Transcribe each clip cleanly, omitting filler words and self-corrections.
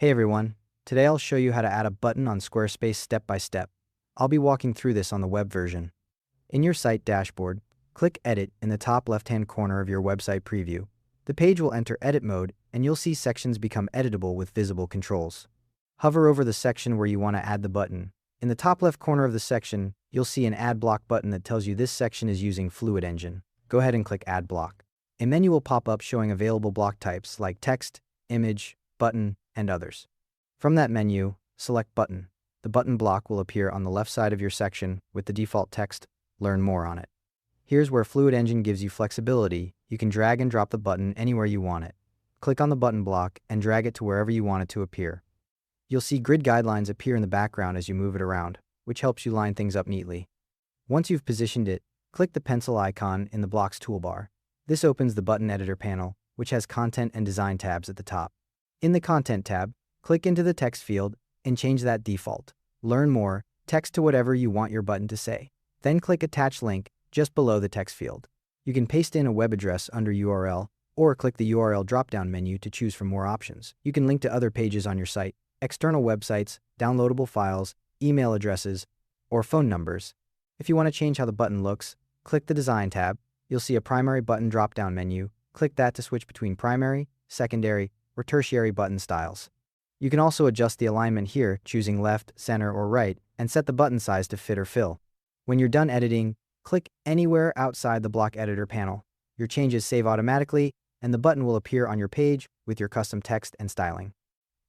Hey everyone, today I'll show you how to add a button on Squarespace step by step. I'll be walking through this on the web version. In your site dashboard, click Edit in the top left-hand corner of your website preview. The page will enter edit mode and you'll see sections become editable with visible controls. Hover over the section where you want to add the button. In the top left corner of the section, you'll see an Add Block button that tells you this section is using Fluid Engine. Go ahead and click Add Block. A menu will pop up showing available block types like text, image, button, and others. From that menu, select Button. The button block will appear on the left side of your section with the default text, Learn More on it. Here's where Fluid Engine gives you flexibility. You can drag and drop the button anywhere you want it. Click on the button block and drag it to wherever you want it to appear. You'll see grid guidelines appear in the background as you move it around, which helps you line things up neatly. Once you've positioned it, click the pencil icon in the block's toolbar. This opens the button editor panel, which has Content and Design tabs at the top. In the Content tab, click into the text field and change that default. Learn More, text to whatever you want your button to say. Then click Attach Link just below the text field. You can paste in a web address under URL or click the URL drop-down menu to choose from more options. You can link to other pages on your site, external websites, downloadable files, email addresses, or phone numbers. If you want to change how the button looks, click the Design tab. You'll see a primary button drop-down menu. Click that to switch between primary, secondary, or tertiary button styles. You can also adjust the alignment here, choosing left, center, or right, and set the button size to fit or fill. When you're done editing, click anywhere outside the block editor panel. Your changes save automatically, and the button will appear on your page with your custom text and styling.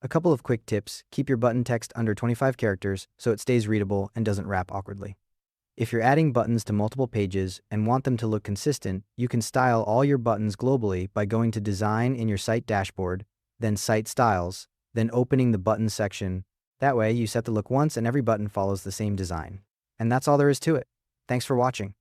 A couple of quick tips: keep your button text under 25 characters so it stays readable and doesn't wrap awkwardly. If you're adding buttons to multiple pages and want them to look consistent, you can style all your buttons globally by going to Design in your site dashboard, then Site Styles, then opening the button section. That way, you set the look once and every button follows the same design. And that's all there is to it. Thanks for watching.